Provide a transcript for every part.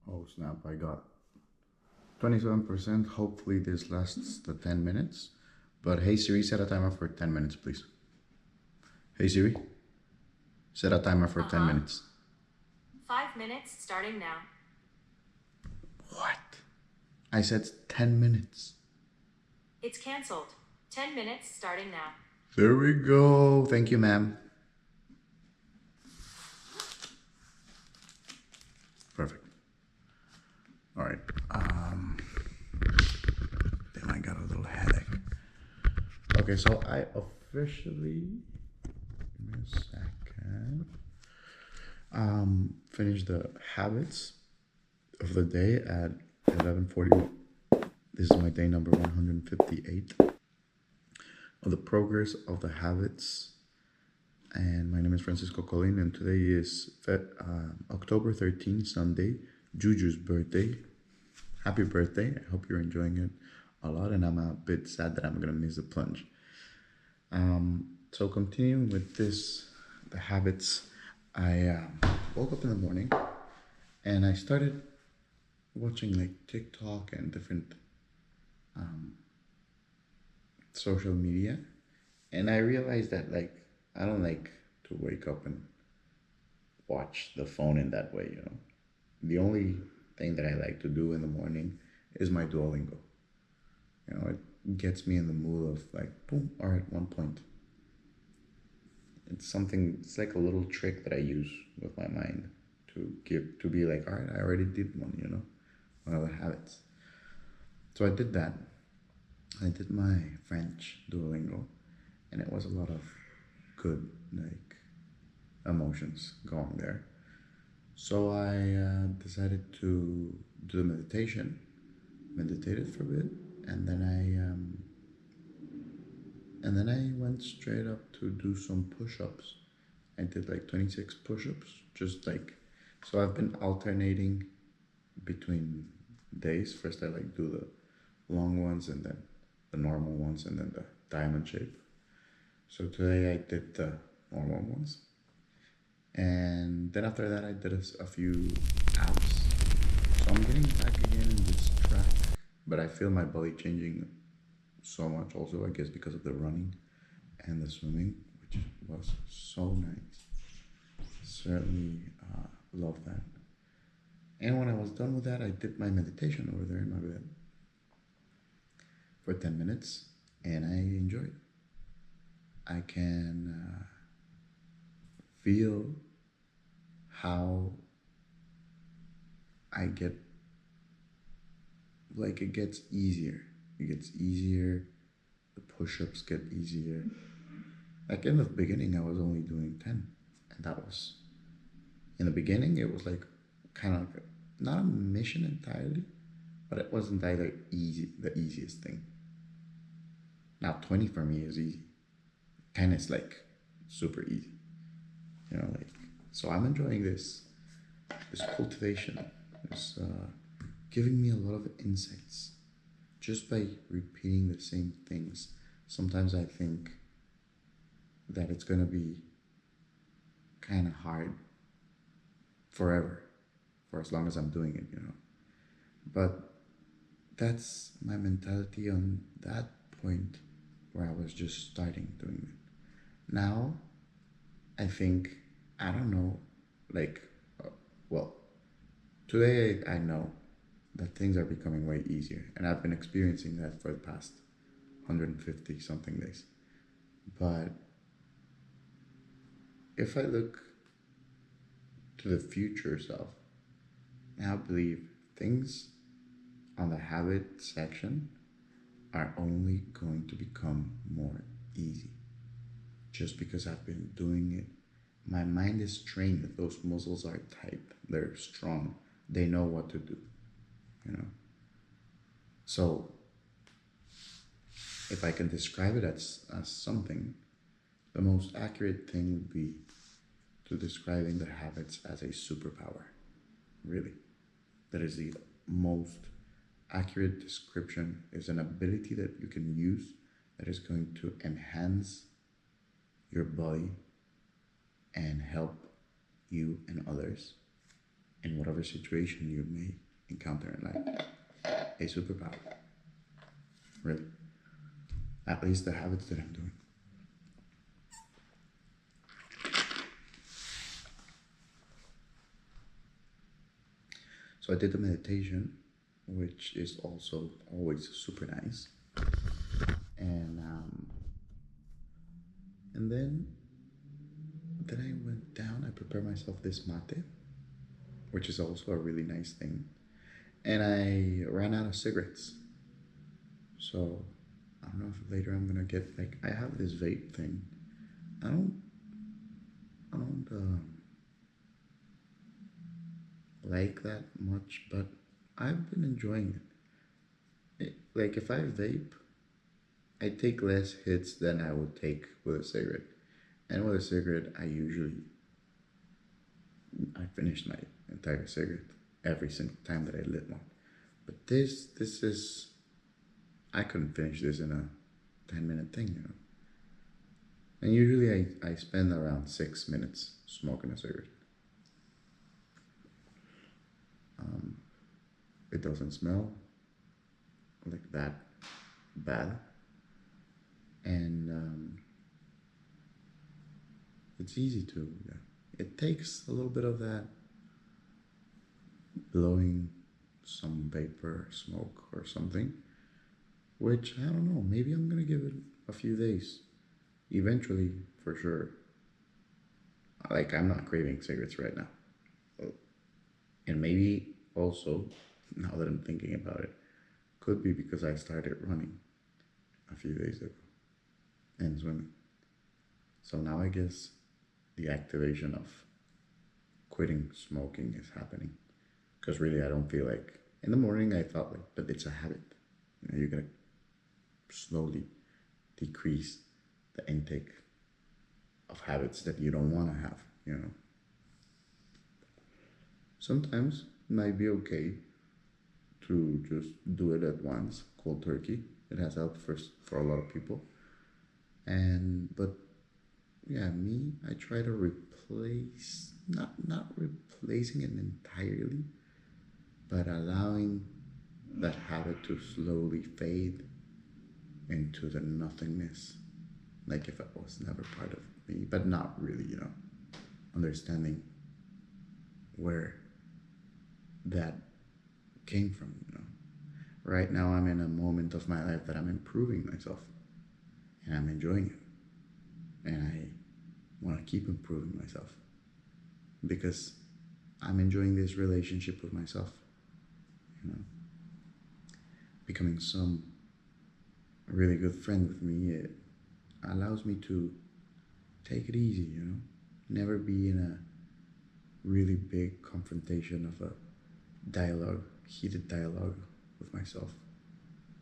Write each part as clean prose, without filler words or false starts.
Oh snap, I got 27%. Hopefully this lasts the 10 minutes. But hey Siri, set a timer for 10 minutes, please. Hey Siri, set a timer for 10 minutes. 5 minutes starting now. What? I said 10 minutes. It's canceled. 10 minutes starting now. There we go. Thank you, ma'am. Perfect. All right. Damn, I got a little headache. Okay, so I officially, give me a second, finished the habits of the day at 11:40. This is my day number 158 of the progress of the habits. And my name is Francisco Colin, and today is October 13th, Sunday, Juju's birthday. Happy birthday. I hope you're enjoying it a lot, and I'm a bit sad that I'm going to miss the plunge. So continuing with the habits, I woke up in the morning and I started watching like TikTok and different social media, and I realized that like I don't like to wake up and watch the phone in that way. The only thing that I like to do in the morning is my Duolingo. It gets me in the mood of like, boom, all right, 1 point. It's like a little trick that I use with my mind to be like, all right, I already did one of the habits. So I did that. I did my French Duolingo, and it was a lot of good like emotions going there. So I decided to do the meditation, meditated for a bit, and then I went straight up to do some push-ups. I did like 26 push-ups, just like, so I've been alternating between days. First I like do the long ones, and then the normal ones, and then the diamond shape. So today I did the normal ones, and then after that I did a few abs. So I'm getting back again in this track, but I feel my body changing so much also, I guess because of the running and the swimming, which was so nice. Certainly love that. And when I was done with that, I did my meditation over there in my bed for 10 minutes, and I enjoyed it. I can feel how I get, like, it gets easier. It gets easier. The push-ups get easier. Like in the beginning, I was only doing 10, and that was, in the beginning, it was like kind of like not a mission entirely, but it wasn't either the easiest thing. Now 20 for me is easy. 10 is like super easy. Like, so I'm enjoying this cultivation. It's giving me a lot of insights just by repeating the same things. Sometimes I think that it's gonna be kind of hard forever, for as long as I'm doing it. But that's my mentality on that point where I was just starting doing it. Now, I think, I don't know, like, well, today I know that things are becoming way easier, and I've been experiencing that for the past 150 something days. But if I look to the future self, I believe things on the habit section are only going to become more easy. Just because I've been doing it, my mind is trained. Those muscles are tight, they're strong, they know what to do. So if I can describe it as something, the most accurate thing would be to describing the habits as a superpower. Really, that is the most accurate description. Is an ability that you can use that is going to enhance your body and help you and others in whatever situation you may encounter in life. A superpower. Really. At least the habits that I'm doing. So I did the meditation, which is also always super nice. And then I went down. I prepared myself this mate, which is also a really nice thing. And I ran out of cigarettes. So I don't know if later I'm gonna get like I have this vape thing. I don't like that much, but I've been enjoying it. Like if I vape, I take less hits than I would take with a cigarette. And with a cigarette, I finish my entire cigarette every single time that I lit one. But this is, I couldn't finish this in a 10-minute thing, you know. And usually I spend around 6 minutes smoking a cigarette. It doesn't smell like that bad. And it's easy to, yeah. It takes a little bit of that blowing some vapor, smoke, or something, which I don't know. Maybe I'm gonna give it a few days. Eventually, for sure. Like, I'm not craving cigarettes right now. And maybe also, now that I'm thinking about it, could be because I started running a few days ago and swimming. So now I guess the activation of quitting smoking is happening. Because really, I don't feel like, in the morning I thought like, but it's a habit. You know, you're gonna slowly decrease the intake of habits that you don't want to have, you know. Sometimes it might be okay to just do it at once, cold turkey. It has helped for a lot of people. But yeah, me, I try to replace, not replacing it entirely, but allowing that habit to slowly fade into the nothingness, like if it was never part of me, but not really, you know, understanding where that came from, you know. Right now I'm in a moment of my life that I'm improving myself and I'm enjoying it. And I want to keep improving myself because I'm enjoying this relationship with myself, you know. Becoming some really good friend with me, it allows me to take it easy, you know. Never be in a really big confrontation of a heated dialogue with myself,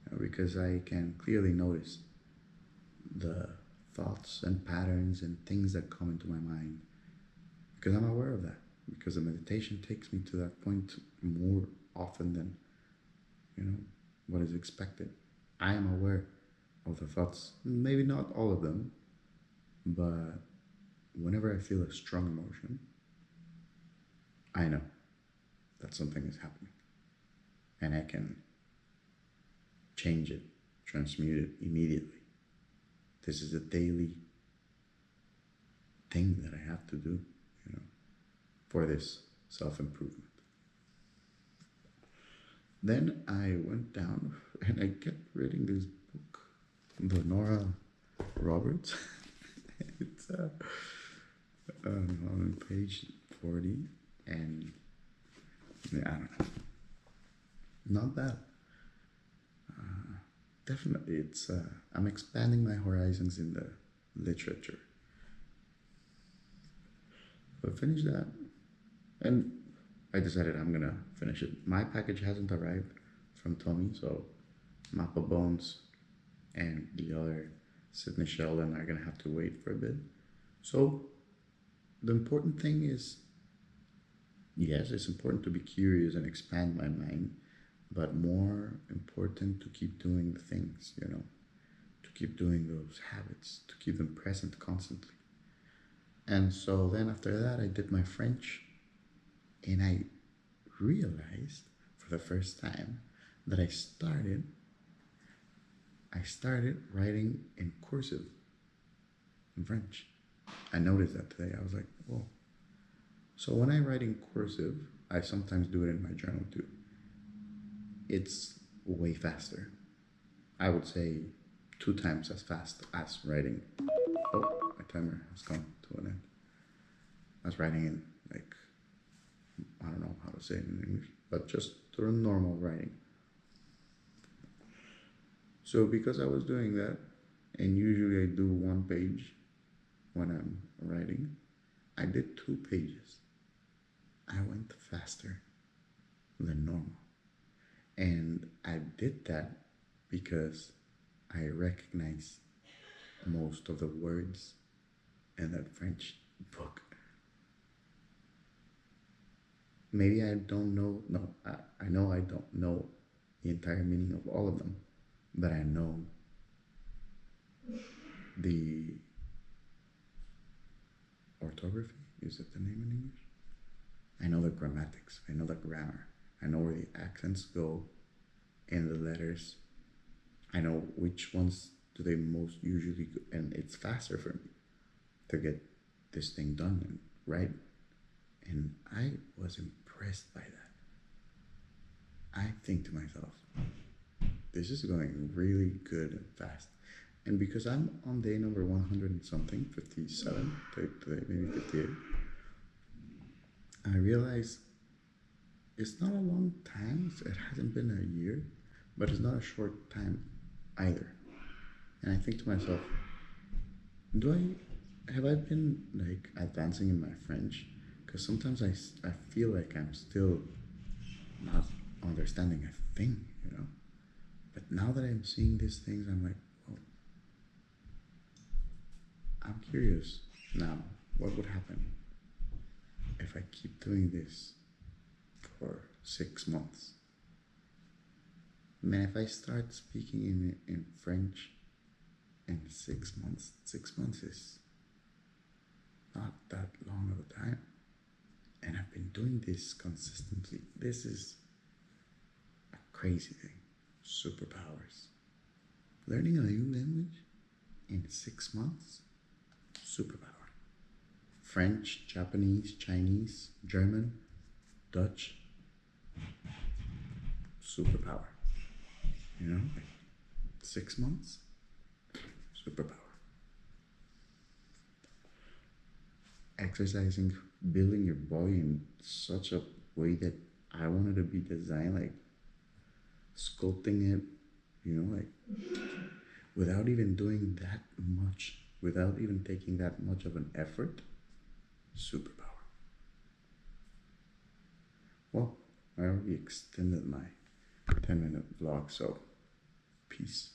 you know, because I can clearly notice the thoughts and patterns and things that come into my mind because I'm aware of that, because the meditation takes me to that point more often than, you know, what is expected. I am aware of the thoughts, maybe not all of them, but whenever I feel a strong emotion, I know that something is happening and I can change it, transmute it immediately. This is a daily thing that I have to do, you know, for this self-improvement. Then I went down and I kept reading this book, the Nora Roberts. It's on page 40, and yeah, I don't know. Not bad. Definitely, it's I'm expanding my horizons in the literature. So I finished that, and I decided I'm gonna finish it. My package hasn't arrived from Tommy, so Map of Bones and the other Sidney Sheldon are gonna have to wait for a bit. So the important thing is, yes, it's important to be curious and expand my mind, but more important to keep doing the things, you know, to keep doing those habits, to keep them present constantly. And so then after that, I did my French, and realized for the first time that I started writing in cursive in French. I noticed that today. I was like, whoa. So when I write in cursive, I sometimes do it in my journal too. It's way faster. I would say 2 times as fast as writing. Oh, my timer has come to an end. I was writing in like, I don't know how to say it in English, but just through normal writing. So because I was doing that, and usually I do 1 page when I'm writing, I did 2 pages. I went faster than normal. And I did that because I recognize most of the words in that French book. Maybe I don't know, no, I know I don't know the entire meaning of all of them, but I know the orthography, is it the name in English? I know the grammatics, I know the grammar, I know where the accents go in the letters. I know which ones do they most usually go, and it's faster for me to get this thing done and right. And I was impressed by that. I think to myself, this is going really good and fast. And because I'm on day number 100 and something, 57, today maybe 58, I realize it's not a long time. It hasn't been a year, but it's not a short time either. And I think to myself, have I been like advancing in my French? Because sometimes I feel like I'm still not understanding a thing, you know? But now that I'm seeing these things, I'm like, well, I'm curious now, what would happen if I keep doing this for 6 months? Man, if I start speaking in French in 6 months, 6 months is not that long of a time. And I've been doing this consistently. This is a crazy thing. Superpowers. Learning a new language in 6 months, superpower. French, Japanese, Chinese, German, Dutch, superpower. You know, like 6 months, superpower. Exercising, building your body in such a way that I wanted to be designed, like sculpting it, you know, like without even doing that much, without even taking that much of an effort, superpower. Well, I already extended my 10-minute vlog, so peace.